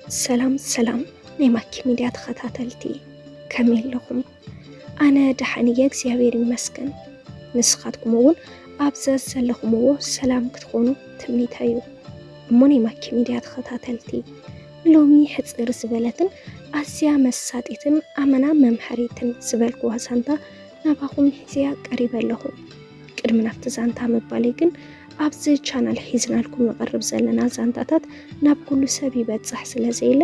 سلام نيماكي ميديا تخاتاتلتي كميل لكم أنا دحانية እግዚአብሔር ይመስገን ንስኻትኩም እውን ኣብዘዝ ዘለኹምዎ ሰላም ክትኾኑ ትምኒተዩ እሞ ነይማኪ ሚድያ ተኸታተልቲ ሎሚ ሕፅር ዝበለትን ኣዝያ መሳጢትን ኣመና መምሐሪትን ዝበልክዋ ዛንታ ናባኹም ሒዝያ ቀሪበ ኣለኹ ቅድሚ ናፍቲ ዛንታ ምባለይ ግን ኣብዚ ቻናል ሒዝናልኩም ንቐርብ ዘለና ዛንታታት ናብ ኩሉ ሰብ ይበፅሕ ስለዘይለ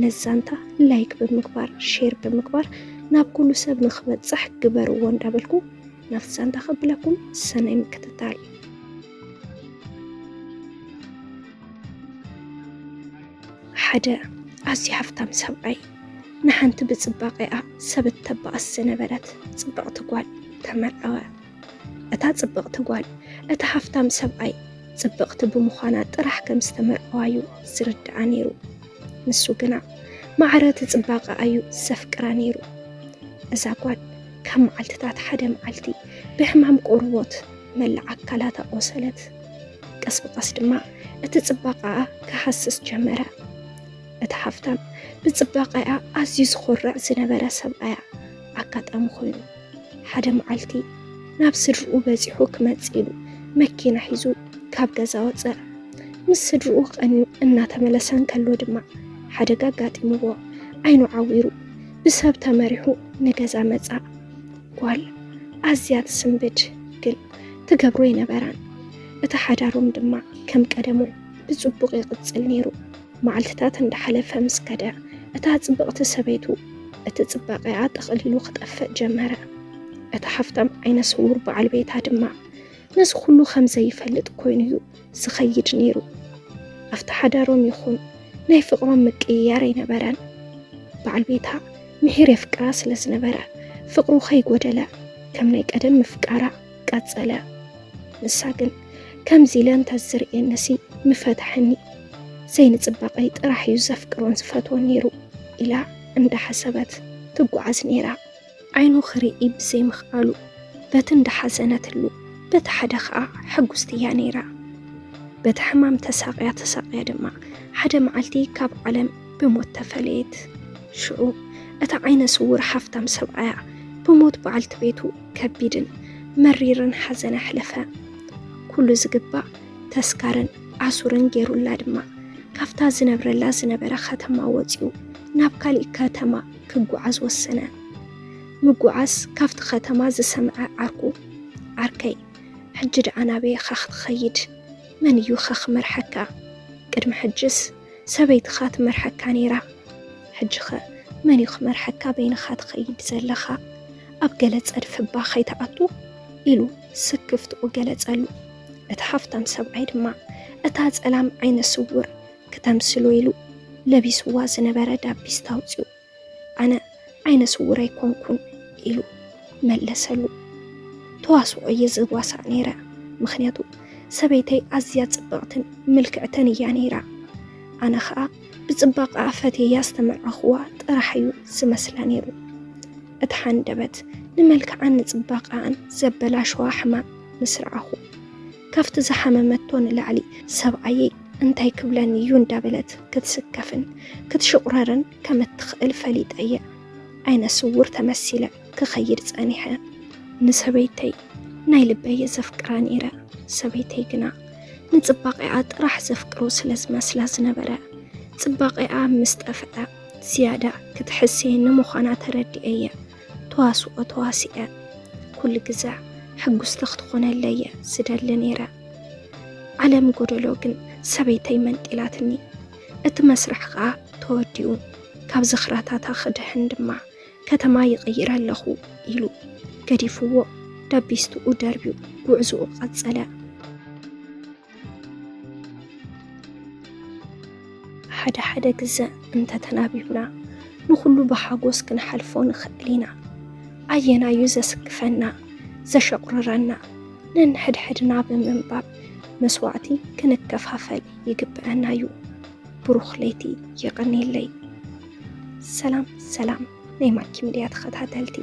ነዛንታ ላይክ ብምግባር ሼር ብምግባር ናብ ኩሉ ሰብ ንኽበፅሕ ግበርዎ እንዳበልኩ ናፍቲ ዛንታ ኸብለኩም ሰናይ ምክትታል ሓደ ኣዝዩ ሃፍታም ሰብኣይ ንሓንቲ ብፅባቐኣ ሰብ እተበኣስ ዝነበረት ፅብቕቲ ጓል ተመርዐወ እታ ፅብቕቲ ጓል እታ ሃፍታም ሰብኣይ ፅብቕቲ ብምዃና ጥራሕ ከም ዝተመርዐዋዩ ዝርድኣ ነይሩ ንሱ ግና ማዕረቲ ፅባቐ እዩ ዘፍቅራ ነይሩ እዛ ጓል ካብ መዓልትታት ሓደ መዓልቲ ብሕማም ቆርቦት መላእ ኣካላታ ቆሰለት ቀስ ብቐስ ድማ እቲ ፅባቐኣ ክሃስስ ጀመረ እታ ሃፍታም ብፅባቐኣ ኣዝዩ ዝኹርዕ ዝነበረ ሰብኣያ ኣጋጣሚ ኮይኑ ሓደ መዓልቲ ናብ ስድርኡ በፂሑ ክመፅእ ኢሉ መኪና ሒዙ ካብ ገዛ ወፀ ምስ ስድርኡ ቀኒዩ እናተመለሰን ከሎ ድማ ሓደጋ ኣጋጢምዎ ዓይኑ ዓዊሩ ብሰብ ተመሪሑ ንገዛ መፃ ጓል ኣዝያ ትስንብድ ግን ትገብሮ ይነበራን እቲ ሓዳሮም ድማ ከም ቀደሙ ብፅቡቕ ይቕፅል ነይሩ መዓልትታት እንዳሓለፈ ምስ ከደ እታ ፅብቕቲ ሰበይቱ እቲ ፅባቐኣ ጠቕሊሉ ክጠፍእ ጀመረ እታ ሃፍታም ዓይነ ስውር በዓል ቤታ ድማ ነዚ ኩሉ ከም ዘይፈልጥ ኮይኑ እዩ ዝኸይድ ነይሩ ኣብቲ ሓዳሮም ይኹን ናይ ፍቕሮም ምቅይያር ኣይነበረን በዓል ቤታ ምሒር የፍቅራ ስለ ዝነበረ ፍቕሩ ከይጎደለ ከም ናይ ቀደም ምፍቃራ ቀፀለ ንሳ ግን ከምዚ ኢለ እንተዝርእየነሲ ምፈትሐኒ ዘይንፅባቐይ ጥራሕ እዩ ዘፍቅሮን ዝፈትዎን ነይሩ ኢላ እንዳሓሰበት ትጓዓዝ ነይራ ዓይኑ ክርኢ ብዘይምኽኣሉ በቲ እንዳሓዘነትሉ በቲ ሓደ ከዓ ሕጉስቲ እያ ነይራ በቲ ሕማም ተሳቕያ ድማ ሓደ መዓልቲ ካብ ዓለም ብሞት ተፈለየት ሽዑ እታ ዓይነ ስውር ሃፍታም ሰብኣያ ብሞት በዓልቲ ቤቱ ከቢድን መሪርን ሓዘን ኣሕለፈ ኩሉ ዝግባእ ተስካርን ኣሱርን ገይሩላ ድማ ካፍታ ዝነብረላ ዝነበረ ከተማ ወፂኡ ናብ ካሊእ ከተማ ክጓዓዝ ወሰነ ምጉዓዝ ካፍቲ ከተማ ዝሰምዐ ዓርከይ ሕጂ ደኣ ናበይኻ ክትኸይድ መን እዩ ክመርሐካ ቅድሚ ሕጅስ ሰበይትኻ ትመርሐካ ነይራ ሕጂ ኸ መን እዩ ክመርሐካ በይንኻ ትኸይድ ዘለኻ ኣብ ገለ ፀድፍባ ከይተኣቱ ኢሉ ስክፍትኡ ገለፀሉ እቲ ሃፍታም ሰብኣይ ድማ እታ ፀላም ዓይነ ስውር ከተምስሎ ኢሉ ለቢስዋ ዝነበረ ዳቢስ ታውፅኡ ኣነ ዓይነ ስውር ኣይኮንኩን ኢሉ መለሰሉ ተዋስኦ እየ ዝዋሳእ ነይረ ምክንያቱ ሰበይተይ ኣዝያ ፅብቕትን ምልክዕተን እያ ነይራ ኣነ ከዓ ብፅባቐ ፈትያ ዝተመርዐኽዋ ጥራሕ እዩ ዝመስላ ነይሩ እቲ ሓንደበት ንመልክዓን ንፅባቐኣን ዘበላሸዋ ሕማም ምስ ረኣኹ ካብቲ ዝሓመመቶ ንላዕሊ ሰብኣየይ እንታይ ክብለኒ እዩ እንዳበለት ክትስከፍን ክትሽቁረርን ከም እትኽእል ፈሊጠ እየ ዓይነ ስውር ተመሲለ ክኸይድ ፀኒሐ ንሰበይተይ ናይ ልበየ ዘፍቅራ ነይረ ሰበይተይ ግና ንፅባቐኣ ጥራሕ ዘፍቅሮ ስለ ዝመስላ ዝነበረ ፅባቐኣ ምስ ጠፍአ ዝያዳ ክትሕሰየ ንምዃና ተረዲአ እየ ተዋሲአ ኩሉ ግዛዕ ሕጉስቲ ክትኾነለየ ዝደሊ ነይረ ዓለም ጎደሎ ግን ሰበይተይ መንጢላትኒ እቲ መስራሕ ከዓ ተወዲኡ ካብ ዝኽራታታ ክድሕን ድማ ከተማ ይቕይር ኣለኹ ኢሉ ገዲፍዎ ዳቢስትኡ ደርቢኡ ጉዕዝኡ ቀፀለ ሓደ ግዜ እንተተናቢብና ንኹሉ ብሓጎስ ክንሓልፎ ንኽእል ኢና ኣየናዩ ዘስክፈና ዘሸቁርረና ነንሕድሕድና ብምንባብ መስዋዕቲ ክንከፋፈል ይግብአና እዩ ብሩኽ ለይቲ ይቕኒለይ ሰላም ናይ ማኪ ሚድያ ተኸታተልቲ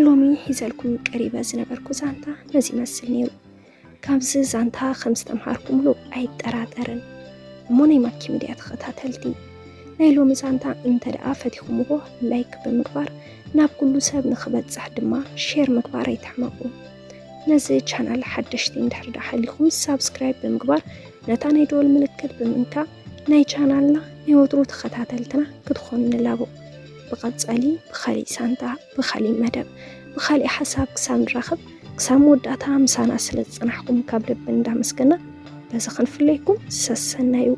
ሎሚ ሒዘልኩም ቀሪበ ዝነበርኩ ዛንታ ነዚ መስል ነይሩ ካብዚ ዛንታ ከም ዝተምሃርኩምሉ ኣይጠራጠርን እሞ ናይ ማኪ ሚድያ ተኸታተልቲ ናይ ሎሚ ዛንታ እንተ ደኣ ፈቲኹምዎ ላይክ ብምግባር ናብ ኩሉ ሰብ ንኽበፅሕ ድማ ሼር ምግባር ኣይትሕመቁ። ነዚ ቻናል ሓደሽቲ እንድሕር ዳ ሓሊኹም ሳብስክራይብ ብምግባር ነታ ናይ ደወል ምልክት ብምንካእ ናይ ቻናልና ናይ ወትሩ ተኸታተልትና ክትኾኑ ንላቦ። ብቐፃሊ ብኻሊእ ሳንታ ብኻሊእ መደብ ብኻሊእ ሓሳብ ክሳብ ንራኸብ ክሳብ መወዳእታ ምሳና ስለ ዝፅናሕኩም ካብ ልቢ እንዳመስገና በዚ ክንፍለየኩም ሰሰናዩ